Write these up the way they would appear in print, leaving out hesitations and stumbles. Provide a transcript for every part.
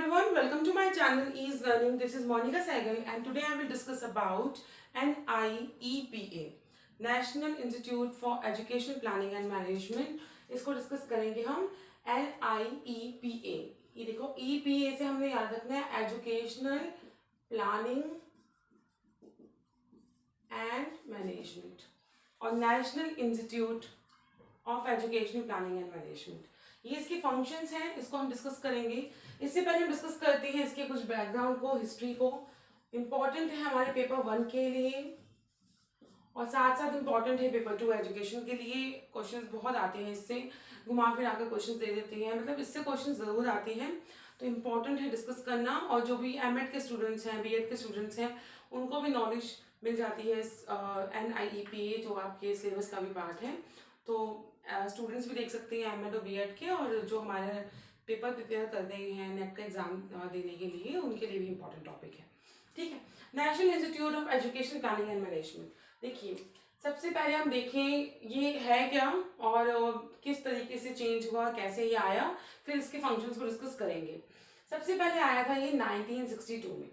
everyone, welcome to my channel Ease Learning. This is Monica Sehgal and today I will discuss about NIEPA, National Institute for Education Planning and Management. इसको discuss करेंगे हम NIEPA. ये देखो EPA से हमने याद रखना है एजुकेशनल प्लानिंग एंड मैनेजमेंट और national institute of educational planning and management. ये इसके फंक्शंस हैं, इसको हम डिस्कस करेंगे. इससे पहले हम डिस्कस करते हैं इसके कुछ बैकग्राउंड को, हिस्ट्री को. इम्पॉर्टेंट है हमारे पेपर 1 के लिए और साथ साथ इम्पॉर्टेंट है पेपर 2 एजुकेशन के लिए. क्वेश्चंस बहुत आते हैं इससे, घुमा फिरा कर क्वेश्चंस दे देते हैं, मतलब इससे क्वेश्चन ज़रूर आते हैं. तो इम्पॉर्टेंट है डिस्कस करना. और जो भी एमएड के स्टूडेंट्स हैं, बीएड के स्टूडेंट्स हैं, उनको भी नॉलेज मिल जाती है NIEPA जो आपके सिलेबस का भी पार्ट है. तो स्टूडेंट्स भी देख सकते हैं एमएड और बीएड के, और जो हमारे पेपर प्रिपेयर कर रहे हैं नेट का एग्जाम देने के लिए, उनके लिए भी इम्पोर्टेंट टॉपिक है. ठीक है. National institute of education planning and management. देखिए, सबसे पहले हम देखें ये है क्या और किस तरीके से चेंज हुआ, कैसे ये आया, फिर इसके फंक्शंस को डिस्कस करेंगे. सबसे पहले आया था ये 1962 में,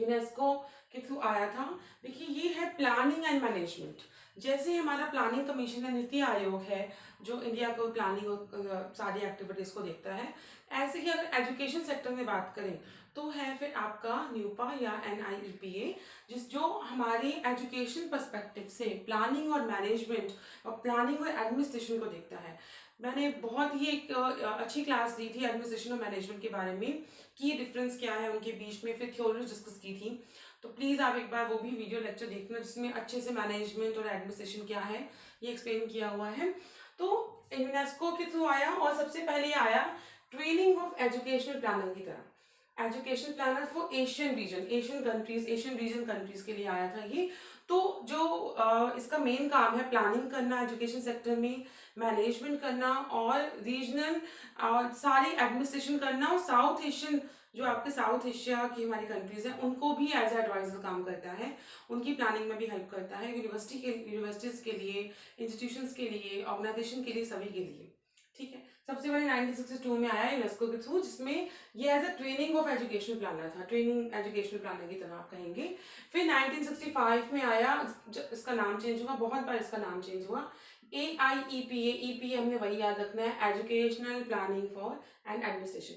यूनेस्को के थ्रू आया था. देखिए, ये है प्लानिंग एंड मैनेजमेंट. जैसे हमारा प्लानिंग कमीशन है, नीति आयोग है जो इंडिया को प्लानिंग और सारी एक्टिविटीज़ को देखता है, ऐसे ही अगर एजुकेशन सेक्टर में बात करें तो है फिर आपका न्यूपा या NIEPA, जो हमारी एजुकेशन पर्सपेक्टिव से प्लानिंग और मैनेजमेंट और प्लानिंग और एडमिनिस्ट्रेशन को देखता है. मैंने बहुत ही एक अच्छी क्लास दी थी एडमिनिस्ट्रेशन और मैनेजमेंट के बारे में कि डिफरेंस क्या है उनके बीच में, फिर थ्योरीज डिस्कस की थी. तो प्लीज़ आप एक बार वो भी वीडियो लेक्चर देखना जिसमें अच्छे से मैनेजमेंट और एडमिनिस्ट्रेशन क्या है ये एक्सप्लेन किया हुआ है. तो यूनेस्को के थ्रू आया और सबसे पहले आया ट्रेनिंग ऑफ एजुकेशनल प्लानर की तरह. Education planner for Asian region, Asian region countries के लिए आया था ये. तो जो इसका मेन काम है प्लानिंग करना एजुकेशन सेक्टर में, मैनेजमेंट करना और रीजनल और सारी एडमिनिस्ट्रेशन करना, और साउथ एशियन जो आपके साउथ एशिया की हमारी कंट्रीज हैं उनको भी एज एडवाइजर काम करता है, उनकी प्लानिंग में भी हेल्प करता है. यूनिवर्सिटीज़ के लिए, इंस्टीट्यूशंस के लिए, ऑर्गेनाइजेशन के लिए, सभी के लिए. ठीक है. सबसे पहले 1962 में आया यूनेस्को के थ्रू, जिसमें ये as a training of educational planner था, ट्रेनिंग एजुकेशनल प्लानर की तरह आप कहेंगे. फिर 1965 में आया, इसका नाम चेंज हुआ, बहुत बार इसका नाम चेंज हुआ. AIEPA, EPA हमने वही याद रखना है, educational planning for and administration,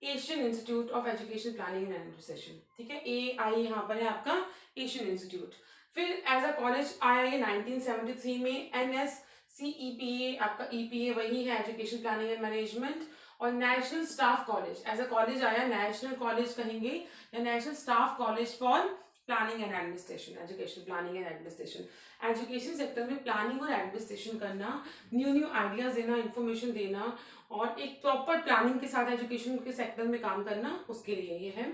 Asian institute of education planning and administration. ठीक है. AI यहाँ पर है आपका एशियन इंस्टीट्यूट. फिर एज अ कॉलेज आया ये 1973 में, NSCEPA, आपका EPA वही है एजुकेशन प्लानिंग एंड मैनेजमेंट. और national staff college as a college आया, नेशनल कॉलेज कहेंगे या national staff college for planning and administration, education planning and administration. Education sector में प्लानिंग और एडमिनिस्ट्रेशन करना, न्यू आइडियाज देना, इंफॉर्मेशन देना और एक प्रॉपर प्लानिंग के साथ एजुकेशन के सेक्टर में काम करना, उसके लिए ये है.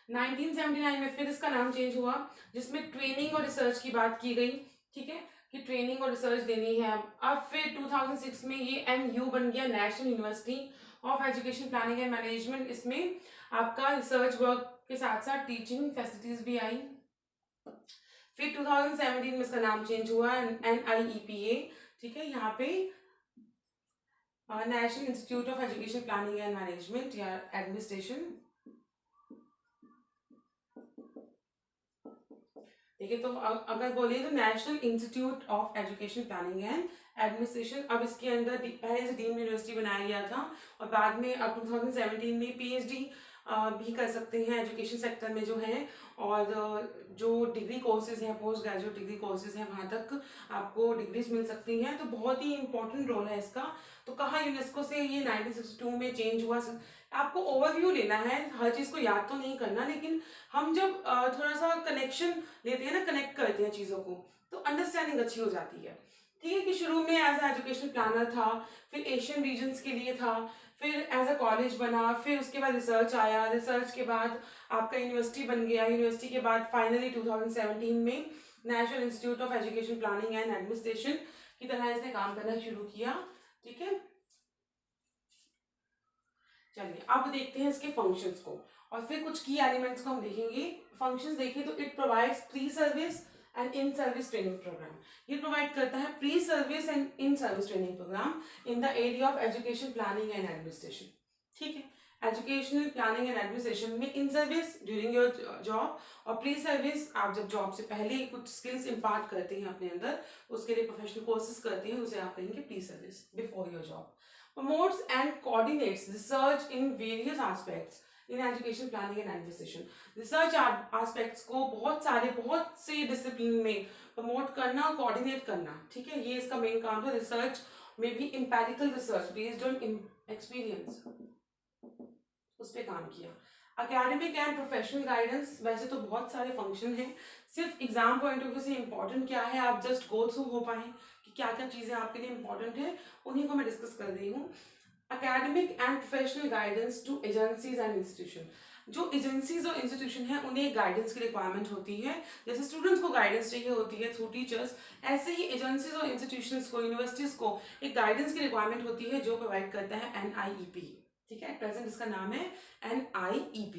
1979 में फिर इसका नाम चेंज हुआ, जिसमें ट्रेनिंग और रिसर्च की बात की गई. ठीक है, कि ट्रेनिंग और रिसर्च देनी है. अब फिर 2006 में ये NU बन गया, national university of education planning and management. इसमें आपका रिसर्च वर्क के साथ साथ टीचिंग फैसिलिटीज भी आई. फिर 2017 में इसका नाम चेंज हुआ, NIEPA. ठीक है, यहाँ पे national institute of education planning and management या एडमिनिस्ट्रेशन. देखिए, तो अगर बोले तो national institute of education planning and administration. अब इसके अंदर पहले से डीम्ड यूनिवर्सिटी बनाया गया था और बाद में अब 2017 में PhD भी कर सकते हैं एजुकेशन सेक्टर में जो है. और जो डिग्री कोर्सेज हैं, पोस्ट ग्रेजुएट डिग्री कोर्सेज हैं, वहाँ तक आपको डिग्रीज मिल सकती हैं. तो बहुत ही इंपॉर्टेंट रोल है इसका. तो कहाँ यूनेस्को से ये 1962 में चेंज हुआ. आपको ओवरव्यू लेना है, हर चीज़ को याद तो नहीं करना, लेकिन हम जब थोड़ा सा कनेक्शन लेते हैं ना, कनेक्ट करते हैं चीज़ों को, तो अंडरस्टैंडिंग अच्छी हो जाती है. ठीक है, कि शुरू में एज ए एजुकेशन प्लानर था, फिर एशियन रीजन्स के लिए था, फिर एज अ कॉलेज बना, फिर उसके बाद रिसर्च आया, रिसर्च के बाद आपका यूनिवर्सिटी बन गया, यूनिवर्सिटी के बाद फाइनली 2017 में national institute of education planning and administration की तरह इसने काम करना शुरू किया. ठीक है. चलिए, अब देखते हैं इसके फंक्शंस को और फिर कुछ की एलिमेंट्स को हम देखेंगे. फंक्शंस देखें तो it provides pre service and in service training program. ये प्रोवाइड करता है pre service and in service training program in the area of education planning and administration. ठीक है. एजुकेशनल प्लानिंग एंड एडमिनिस्ट्रेशन में in service during your job, और pre service आप जब job से पहले कुछ स्किल्स इम्पार्ट करते हैं अपने अंदर, उसके लिए प्रोफेशनल कोर्सेज करते हैं, उसे आप कहेंगे pre service before your job. Promotes and coordinates research in various aspects in education planning and administration. Research aspects को बहुत से डिसिप्लिन में प्रमोट करना, कोऑर्डिनेट करना, ठीक है, ये इसका मेन काम था। रिसर्च में भी empirical research based on experience, उस पर काम किया। अकेडमिक एंड प्रोफेशनल गाइडेंस, वैसे तो बहुत सारे फंक्शन हैं, सिर्फ एग्जाम पॉइंट ऑफ व्यू से इंपॉर्टेंट क्या है आप जस्ट गो थ्रू हो पाए कि क्या क्या चीज़ें आपके लिए इंपॉर्टेंट है, उन्हीं को मैं डिस्कस कर रही हूँ। Academic and professional guidance to agencies and institution. जो एजेंसीज और इंस्टीट्यूशन है उन्हें गाइडेंस की रिक्वायरमेंट होती है, जैसे स्टूडेंट्स को गाइडेंस चाहिए होती है थ्रू टीचर्स, ऐसे ही एजेंसीज और इंस्टीट्यूशंस को, यूनिवर्सिटीज को एक गाइडेंस की रिक्वायरमेंट होती है जो प्रोवाइड करता है NIEP। ठीक है, प्रेजेंट इसका नाम है NIEP।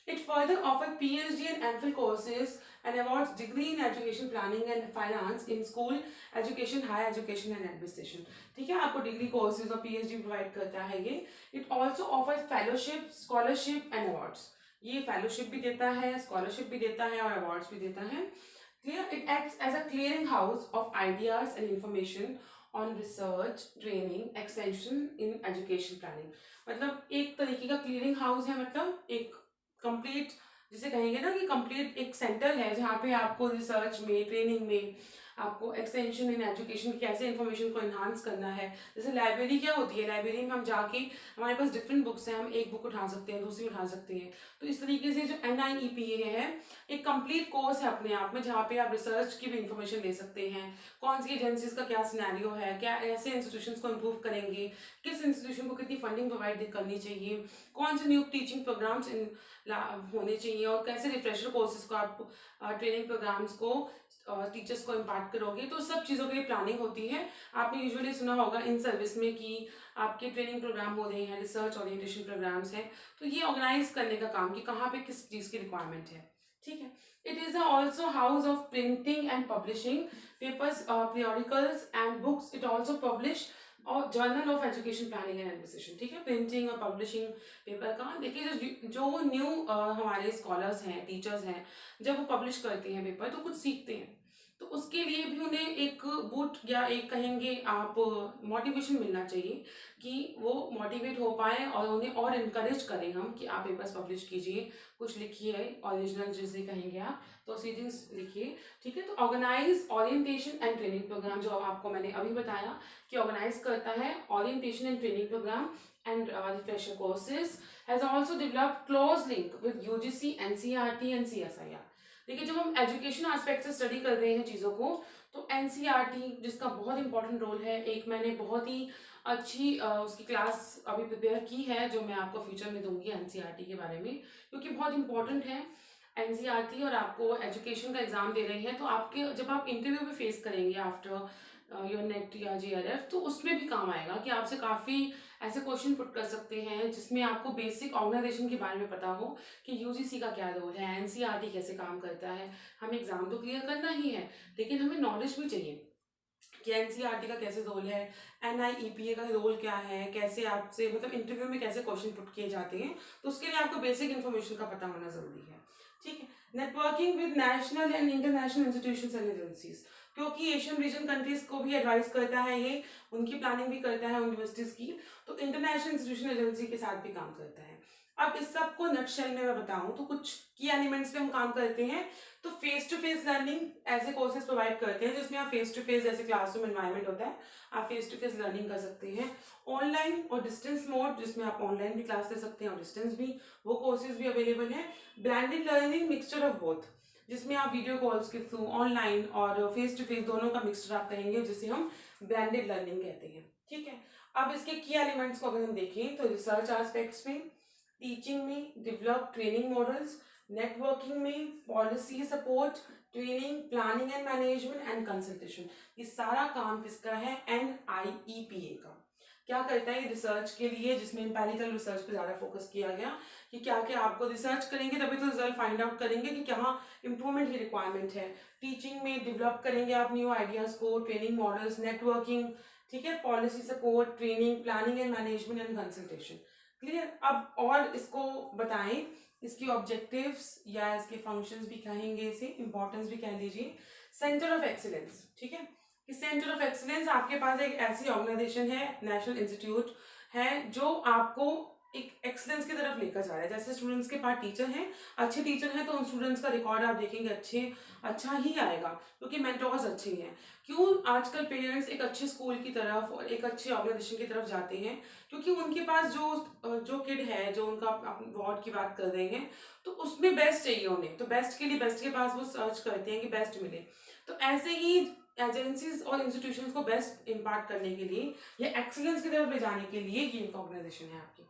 It further offers PhD and MPhil courses and awards degree in education planning and finance in school education, higher education and administration। ठीक है, आपको डिग्री कोर्सेज और PhD प्रोवाइड करता है ये। It also offers fellowship, scholarship and awards। ये fellowship भी देता है, स्कॉलरशिप भी देता है और अवार्ड्स भी देता है। Clear? It acts as a clearing house of ideas and information on research, training, extension in education planning। मतलब एक तरीके का क्लियरिंग हाउस है, मतलब एक कंप्लीट, जिसे कहेंगे ना कि कंप्लीट एक सेंटर है जहाँ पे आपको रिसर्च में, ट्रेनिंग में, आपको एक्सटेंशन इन एजुकेशन की कैसे इन्फॉर्मेशन को इन्हांस करना है। जैसे लाइब्रेरी क्या होती है, लाइब्रेरी में हम जाके हमारे पास डिफरेंट बुक्स हैं, हम एक बुक उठा सकते हैं, दूसरी उठा सकते हैं। तो इस तरीके से जो NIEP है एक कंप्लीट कोर्स है अपने आप में, जहाँ पे आप रिसर्च की भी इंफॉर्मेशन ले सकते हैं, कौन सी एजेंसीज का क्या सिनेरियो है, क्या ऐसे इंस्टीट्यूशंस को इम्प्रूव करेंगे, किस इंस्टीट्यूशन को कितनी फंडिंग प्रोवाइड करनी चाहिए, कौन से न्यू टीचिंग प्रोग्राम्स होने चाहिए, और कैसे रिफ्रेशर कोर्सेज को आप ट्रेनिंग प्रोग्राम्स को टीचर्स को इम्पार्ट करोगे। तो सब चीज़ों के लिए प्लानिंग होती है। आपने यूजुअली सुना होगा इन सर्विस में कि आपके ट्रेनिंग प्रोग्राम हो रहे हैं, रिसर्च ओरिएंटेशन प्रोग्राम्स हैं, तो ये ऑर्गेनाइज करने का काम कि कहाँ पे किस चीज़ की रिक्वायरमेंट है। ठीक है, it is also house of printing and publishing papers, periodicals and books. It also publish और journal of education planning and administration. ठीक है, प्रिंटिंग और पब्लिशिंग पेपर का देखिए, जो न्यू हमारे स्कॉलर्स हैं, टीचर्स हैं, जब वो पब्लिश करते हैं पेपर तो कुछ सीखते हैं, तो उसके लिए भी उन्हें एक बूट या एक कहेंगे आप मोटिवेशन मिलना चाहिए कि वो मोटिवेट हो पाए और उन्हें और इनकरेज करें हम कि आप पेपर्स पब्लिश कीजिए, कुछ लिखिए, ओरिजिनल जिसे कहेंगे आप, तो सीरीज लिखिए। ठीक है, तो organise orientation and training program, जो आपको मैंने अभी बताया कि ऑर्गेनाइज करता है orientation and training program and refresher courses, has also developed close link with UGC, NCERT and CSIR। देखिए, जब हम एजुकेशन एस्पेक्ट से स्टडी कर रहे हैं चीज़ों को, तो NCERT जिसका बहुत इंपॉर्टेंट रोल है, एक मैंने बहुत ही अच्छी उसकी क्लास अभी प्रिपेयर की है जो मैं आपको फ्यूचर में दूंगी NCERT के बारे में, क्योंकि बहुत इंपॉर्टेंट है NCERT। और आपको एजुकेशन का एग्जाम दे रहे हैं तो आपके जब आप इंटरव्यू भी फेस करेंगे आफ्टर योर नेट या JRF, तो उसमें भी काम आएगा कि आपसे काफ़ी ऐसे क्वेश्चन पुट कर सकते हैं जिसमें आपको बेसिक ऑर्गेनाइजेशन के बारे में पता हो कि UGC का क्या रोल है, NCERT कैसे काम करता है। हमें एग्जाम तो क्लियर करना ही है, लेकिन हमें नॉलेज भी चाहिए कि NCERT का कैसे रोल है, NIEP का रोल क्या है, कैसे आपसे मतलब इंटरव्यू में कैसे क्वेश्चन पुट किए जाते हैं, तो उसके लिए आपको बेसिक इन्फॉर्मेशन का पता होना जरूरी है। ठीक है, networking with national and international institutions and agencies, क्योंकि एशियन रीजन कंट्रीज को भी एडवाइस करता है ये, उनकी प्लानिंग भी करता है यूनिवर्सिटीज की, तो इंटरनेशनल इंस्टीट्यूशन एजेंसी के साथ भी काम करता है। अब इस सब को नटशेल में मैं बताऊं तो कुछ की एलिमेंट्स पे हम काम करते हैं। तो फेस टू फेस लर्निंग ऐसे कोर्सेज प्रोवाइड करते हैं जिसमें आप फेस टू फेस, जैसे क्लासरूम एनवायरनमेंट होता है, आप फेस टू फेस लर्निंग कर सकते हैं। ऑनलाइन और डिस्टेंस मोड, जिसमें आप ऑनलाइन भी क्लास ले सकते हैं और डिस्टेंस भी, वो कोर्सेज भी अवेलेबल है। Blended learning, mixture of both, जिसमें आप वीडियो कॉल्स के थ्रू ऑनलाइन और फेस टू फेस दोनों का मिक्सचर आप कहेंगे, जिसे हम ब्लेंडेड लर्निंग कहते हैं। ठीक है, अब इसके की एलिमेंट्स को अगर हम देखें तो रिसर्च एस्पेक्ट्स में, टीचिंग में, डेवलप ट्रेनिंग मॉडल्स, नेटवर्किंग में, policy support, training, planning and management and consultation, ये सारा काम किसका है, NIEPA का। क्या करता है ये रिसर्च के लिए, जिसमें एम्पेरिकल रिसर्च पे ज़्यादा फोकस किया गया कि क्या क्या आपको रिसर्च करेंगे तभी तो रिजल्ट फाइंड आउट करेंगे कि कहाँ इंप्रूवमेंट की रिक्वायरमेंट है। टीचिंग में डेवलप करेंगे आप न्यू आइडियाज़ को, ट्रेनिंग मॉडल्स, नेटवर्किंग, ठीक है, policy support, training, planning and management and consultation. Clear. अब और इसको बताएं, इसकी ऑब्जेक्टिव्स या इसके फंक्शंस भी कहेंगे, इसे इंपॉर्टेंस भी कह लीजिए। सेंटर ऑफ एक्सीलेंस, ठीक है, कि सेंटर ऑफ एक्सीलेंस आपके पास एक ऐसी ऑर्गेनाइजेशन है, नेशनल इंस्टीट्यूट है, जो आपको एक एक्सीलेंस की तरफ लेकर जा रहा है। जैसे स्टूडेंट्स के पास टीचर हैं, अच्छे टीचर हैं, तो उन स्टूडेंट्स का रिकॉर्ड आप देखेंगे अच्छा ही आएगा, क्योंकि मेंटोर्स अच्छे हैं। क्यों आजकल पेरेंट्स एक अच्छे स्कूल की तरफ और एक अच्छे ऑर्गेनाइजेशन की तरफ जाते हैं? क्योंकि उनके पास जो किड है, जो उनका वार्ड की बात कर रहे हैं, तो उसमें बेस्ट चाहिए उन्हें, तो बेस्ट के लिए बेस्ट के पास वो सर्च करते हैं कि बेस्ट मिले। तो ऐसे ही एजेंसीज और इंस्टीट्यूशंस को बेस्ट इम्पार्ट करने के लिए या एक्सीलेंस की तरफ ले जाने के लिए ये एक ऑर्गेनाइजेशन है आपकी,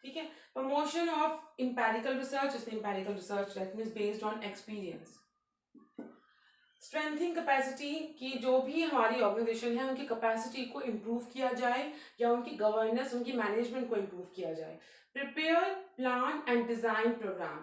ठीक है। प्रमोशन ऑफ इंपेरिकल रिसर्च, इसमें empirical research that means based on experience. Strengthening capacity, की जो भी हमारी ऑर्गेनाइजेशन है उनकी कैपेसिटी को इम्प्रूव किया जाए या उनकी गवर्नेंस, उनकी मैनेजमेंट को इम्प्रूव किया जाए। Prepare, plan and design program,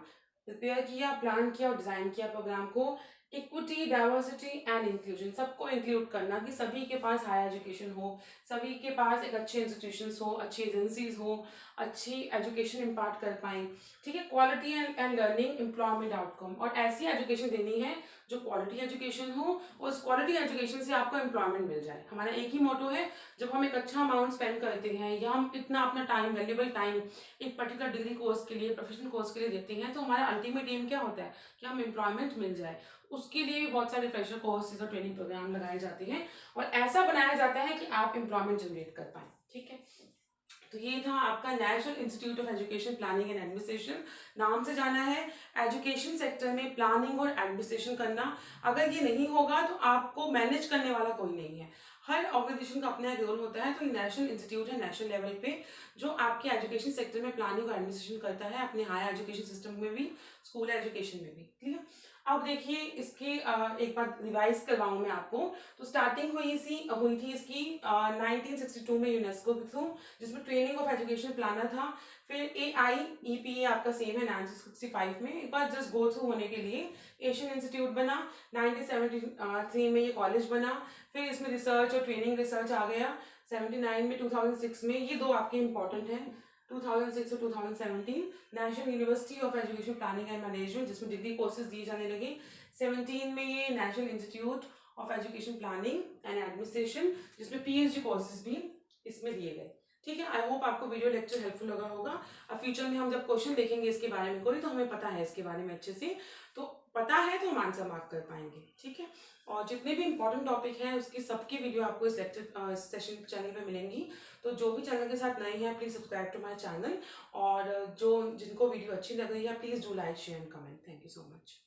prepare किया, प्लान किया और डिजाइन किया प्रोग्राम को। इक्विटी, डाइवर्सिटी एंड इंक्लूजन, सबको इंक्लूड करना कि सभी के पास हायर एजुकेशन हो, सभी के पास एक अच्छे इंस्टीट्यूशंस हो, अच्छी एजेंसीज हो, अच्छी एजुकेशन इम्पार्ट कर पाएं, ठीक है। Quality and learning, employment outcome, और ऐसी एजुकेशन देनी है जो क्वालिटी एजुकेशन हो और उस क्वालिटी एजुकेशन से आपको एम्प्लॉयमेंट मिल जाए। हमारा एक ही मोटो है, जब हम एक अच्छा अमाउंट स्पेंड करते हैं या हम इतना अपना टाइम, वैल्यूबल टाइम एक पर्टिकुलर डिग्री कोर्स के लिए, प्रोफेशनल कोर्स के लिए देते हैं, तो हमारा अल्टीमेट एम क्या होता है कि हम एम्प्लॉयमेंट मिल जाए। उसके लिए बहुत सारे फ्रेशर कोर्सेज और ट्रेनिंग प्रोग्राम लगाए जाते हैं और ऐसा बनाया जाता है कि आप एम्प्लॉयमेंट जनरेट कर पाए, ठीक है। तो ये था आपका national institute of education planning and administration. नाम से जाना है एजुकेशन सेक्टर में प्लानिंग और एडमिनिस्ट्रेशन करना। अगर ये नहीं होगा तो आपको मैनेज करने वाला कोई नहीं है। हर ऑर्गेनाइजेशन का अपना एक रोल होता है, तो नेशनल इंस्टीट्यूट है नेशनल लेवल पे जो आपके एजुकेशन सेक्टर में प्लानिंग और एडमिनिस्ट्रेशन करता है, अपने हायर एजुकेशन सिस्टम में भी, स्कूल एजुकेशन में भी, क्लियर। अब देखिए इसकी एक बार रिवाइज करवाऊं मैं आपको। तो स्टार्टिंग हुई थी इसकी 1962 में यूनेस्को के थ्रू, जिसमें ट्रेनिंग ऑफ एजुकेशन प्लानर था। फिर AIEPA आपका सेम है 1965 में। एक बार जस्ट गो थ्रू होने के लिए, एशियन इंस्टीट्यूट बना 1973 में, ये कॉलेज बना। फिर इसमें रिसर्च और ट्रेनिंग रिसर्च आ गया 79 में। 2006 में, ये दो आपके इंपॉर्टेंट हैं, 2006 और 2017 national university of education planning and management, जिसमें डिग्री कोर्सेज दिए जाने लगे। 17 में ये national institute of education planning and administration, जिसमें PhD कोर्सेज भी इसमें दिए गए, ठीक है। आई होप आपको वीडियो लेक्चर हेल्पफुल लगा होगा। अब फ्यूचर में हम जब क्वेश्चन देखेंगे इसके बारे में कोई, तो हमें पता है इसके बारे में अच्छे से, तो पता है तो हम आंसर मार्क कर पाएंगे, ठीक है। और जितने भी इंपॉर्टेंट टॉपिक हैं उसकी सबकी वीडियो आपको इस लेक्चर सेशन चैनल पे मिलेंगी। तो जो भी चैनल के साथ नए हैं please subscribe to my channel, और जो जिनको वीडियो अच्छी लग रही है please do like, share and comment. Thank you so much.